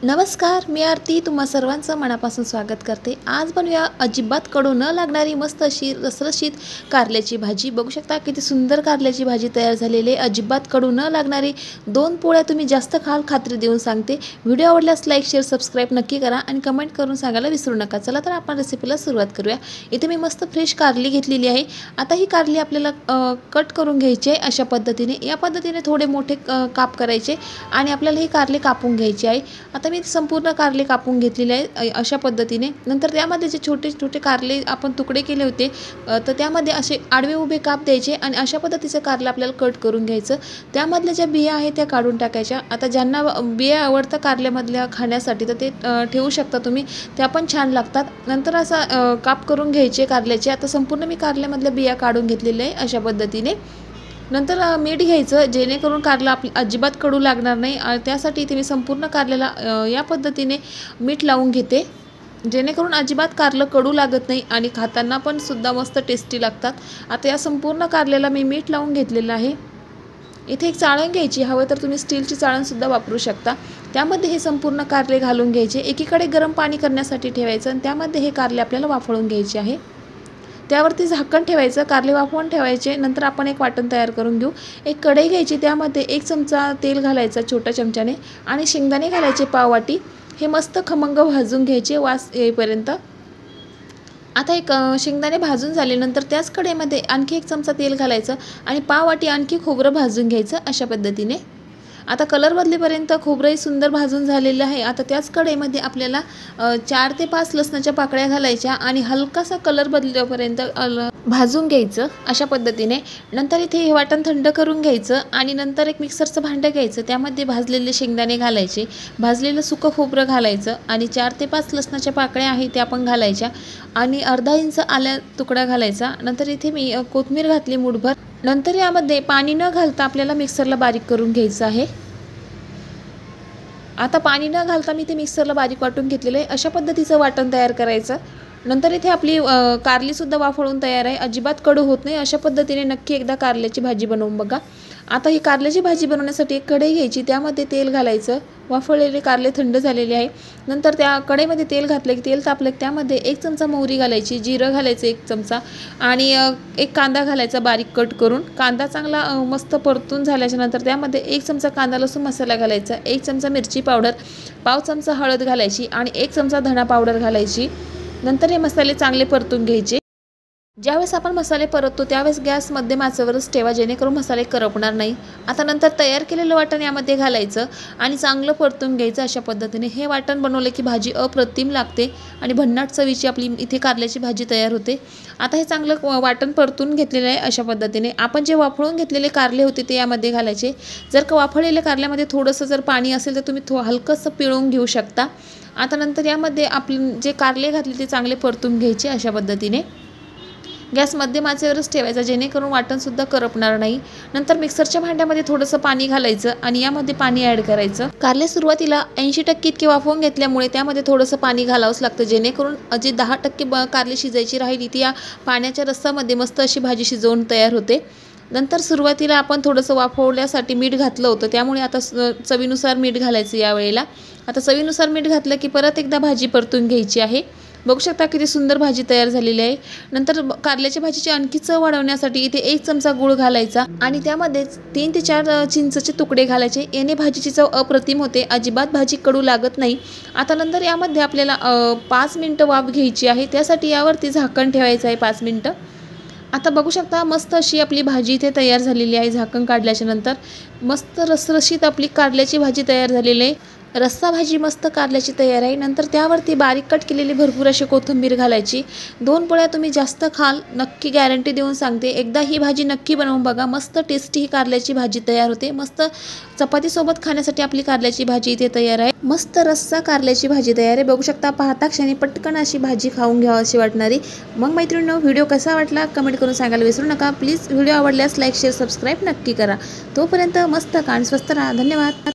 नमस्कार, मी आरती तुम्हा सर्वांचं मनापासून स्वागत करते। आज बनवूया अजिबात कडू न लागणारी मस्त अशी रसरशीत कारल्याची भाजी। बघू शकता किती सुंदर कारल्याची भाजी तयार झालेली आहे। अजिबात कडू न लागणारी 2 पोळ्या तुम्ही जास्त खाल खात्री देऊन सांगते। व्हिडिओ आवडल्यास लाईक शेअर सबस्क्राइब नक्की करा आणि कमेंट करून सांगायला विसरू नका। चला तर आपण रेसिपीला सुरुवात करूया। इथे मी मस्त फ्रेश कारली घेतलेली आहे। आता ही कारली आपल्याला कट करून घ्यायची आहे अशा पद्धतीने। या पद्धतीने थोडे मोठे काप करायचे आणि आपल्याला ही कारली कापून घ्यायची आहे। आता मी संपूर्ण कारले कापून घेतलेले आहे अशा पद्धतीने। नंतर त्यामध्ये जे छोटे छोटे कारले आपण तुकडे केले होते तर त्यामध्ये असे आडवे उभे काप द्यायचे आणि अशा पद्धतीचे कारले आपल्याला कट करून घ्यायचं। त्यामधल्या ज्या बिया आहेत त्या काढून टाकायच्या। आता ज्यांना बिया आवडतं कारल्यामधल्या खाण्यासाठी तर ते ठेवू शकता तुम्ही, त्या पण छान लागतात। नंतर असा काप करून घ्यायचे कारल्याचे। आता संपूर्ण मी कारल्यामधल्या बिया काढून घेतलेल्या आहे अशा पद्धतीने। नंतर मीठ घ्यायचं जेणेकरून कारला अजिबात कडू लागणार नाही। त्यासाठी इथे मी संपूर्ण कारल्याला या पद्धतीने मीठ लावून घेते, जेणेकरून अजिबात कारलं कडू लागत नाही आणि खाताना पण सुद्धा मस्त टेस्टी लागतात। आता या संपूर्ण कारल्याला मी मीठ लावून घेतलेलं आहे। इथे एक चाळण घ्यायची, हवं तर तुम्ही स्टीलची चाळणसुद्धा वापरू शकता। त्यामध्ये हे संपूर्ण कारले घालून घ्यायचे। एकीकडे गरम पाणी करण्यासाठी ठेवायचं आणि त्यामध्ये हे कारले आपल्याला वाफळून घ्यायचे आहे। त्यावरती झाकण ठेवायचं, कारले वाफवून ठेवायचे। नंतर आपण एक वाटण तयार करून घेऊ। एक कढई घ्यायची, त्यामध्ये 1 चमचा तेल घालायचं छोट्या चमच्याने आणि शेंगदाणे घालायचे पाव वाटी। हे मस्त खमंग भाजून घ्यायचे वास येईपर्यंत। आता एक शेंगदाणे भाजून झाल्यानंतर त्याच कढईमध्ये आणखी 1 चमचा तेल घालायचं आणि पाव वाटी आणखी खोबरं भाजून घ्यायचं अशा पद्धतीने। आता कलर बदलेपर्यंत खोबरंही सुंदर भाजून झालेलं आहे। आता त्याच कढईमध्ये आपल्याला 4 ते 5 लसणाच्या पाकळ्या घालायच्या आणि हलकासा कलर बदलेपर्यंत भाजून घ्यायचं अशा पद्धतीने। नंतर इथे हे वाटण थंड करून घ्यायचं आणि नंतर एक मिक्सरचं भांडं घ्यायचं, त्यामध्ये भाजलेले शेंगदाणे घालायचे, भाजलेलं सुकं खोबरं घालायचं आणि 4 ते 5 लसणाच्या पाकळ्या आहेत त्या पण घालायच्या आणि अर्धा इंच आल्या तुकडा घालायचा। नंतर इथे मी कोथिंबीर घातली मूठभर। नंतर यामध्ये पाणी न घालता आपल्याला मिक्सरला बारीक करून घ्यायचं आहे। आता पाणी न घालता मी ते मिक्सरला बारीक वाटून घेतलेलं आहे। अशा पद्धतीचं वाटण तयार करायचं। नंतर इथे आपली कारलीसुद्धा वाफळून तयार आहे, अजिबात कडू होत नाही। अशा पद्धतीने नक्की एकदा कारल्याची भाजी बनवून बघा। आता ही कारल्याची भाजी बनवण्यासाठी एक कढई घ्यायची, त्यामध्ये तेल घालायचं। वाफळलेले कारले थंड झालेले आहे। नंतर त्या कढईमध्ये तेल घातलं की तेल तापलं की त्यामध्ये 1 चमचा मोहरी घालायची, जिरं घालायचं 1 चमचा आणि एक कांदा घालायचा बारीक कट करून। कांदा चांगला मस्त परतून झाल्याच्या नंतर त्यामध्ये 1 चमचा कांदा लसूण मसाला घालायचा, 1 चमचा मिरची पावडर, पाव चमचा हळद घालायची आणि 1 चमचा धना पावडर घालायची। नंतर हे मसाले चांगले परतून घ्यायचे। ज्यावेळेस आपण मसाले परततो त्यावेळेस गॅस मध्यम आचेवरच ठेवा, जेणेकरून मसाले करपणार नाही। आता नंतर तयार केलेलं वाटण यामध्ये घालायचं आणि चांगलं परतून घ्यायचं अशा पद्धतीने। हे वाटण बनवले की भाजी अप्रतिम लागते आणि भन्नाट चवीची आपली इथे कारल्याची भाजी तयार होते। आता हे चांगलं वाटण परतून घेतलेलं आहे अशा पद्धतीने। आपण जे वाफळून घेतलेले कारले होते ते यामध्ये घालायचे। जर का वाफळलेल्या कारल्यामध्ये थोडंसं जर पाणी असेल तर तुम्ही हलकंसं पिळून घेऊ शकता। आता नंतर यामध्ये आपले जे कारले घातले ते चांगले परतून घ्यायचे अशा पद्धतीने। गॅस मध्यम आचेवरच ठेवायचा, जेणेकरून वाटणसुद्धा करपणार नाही। नंतर मिक्सरच्या भांड्यामध्ये थोडंसं पाणी घालायचं आणि यामध्ये पाणी ॲड करायचं। कारले सुरुवातीला 80% इतके वाफवून घेतल्यामुळे त्यामध्ये थोडंसं पाणी घालावंच लागतं, जेणेकरून जे 10% कारले शिजायची राहिली ती या पाण्याच्या रस्सामध्ये मस्त अशी भाजी शिजवून तयार होते। नंतर सुरुवातीला आपण थोडंसं वाफवण्यासाठी मीठ घातलं होतं, त्यामुळे आता चवीनुसार मीठ घालायचं यावेळेला। आता चवीनुसार मीठ घातलं की परत एकदा भाजी परतून घ्यायची आहे। बघू शकता किती सुंदर भाजी तयार झालेली आहे। नंतर कारल्याच्या भाजीची आणखी चव वाढवण्यासाठी इथे 1 चमचा गूळ घालायचा आणि त्यामध्ये 3 ते 4 चिंचेचे तुकडे घालायचे। याने भाजीची चव अप्रतिम होते, अजिबात भाजी कडू लागत नाही। आता नंतर यामध्ये आपल्याला 5 मिनिटं वाफ घ्यायची आहे, त्यासाठी यावरती झाकण ठेवायचं आहे 5 मिनिटं। आता बघू शकता मस्त अशी आपली भाजी इथे तयार झालेली आहे। झाकण काढल्याच्या नंतर मस्त रसरशीत आपली कारल्याची भाजी तयार झालेली आहे। रस्सा भाजी मस्त कारल्याची तयार आहे। नंतर त्यावरती बारीक कट केलेली भरपूर अशी कोथिंबीर घालायची। 2 पोळ्या तुम्ही जास्त खाल नक्की गॅरंटी देऊन सांगते। एकदा ही भाजी नक्की बनवून बघा, मस्त टेस्टी ही कारल्याची भाजी तयार होते। मस्त चपातीसोबत खाण्यासाठी आपली कारल्याची भाजी इथे तयार आहे। मस्त रस्सा कारल्याची भाजी तयार आहे। बघू शकता पाहता क्षणी पटकन अशी भाजी खाऊन घ्यावी अशी वाटणारी। मग मैत्रिणींनो, व्हिडिओ कसा वाटला कमेंट करून सांगायला विसरू नका। प्लीज व्हिडिओ आवडल्यास लाईक शेअर सबस्क्राईब नक्की करा। तोपर्यंत मस्त खा आणि स्वस्त राहा। धन्यवाद।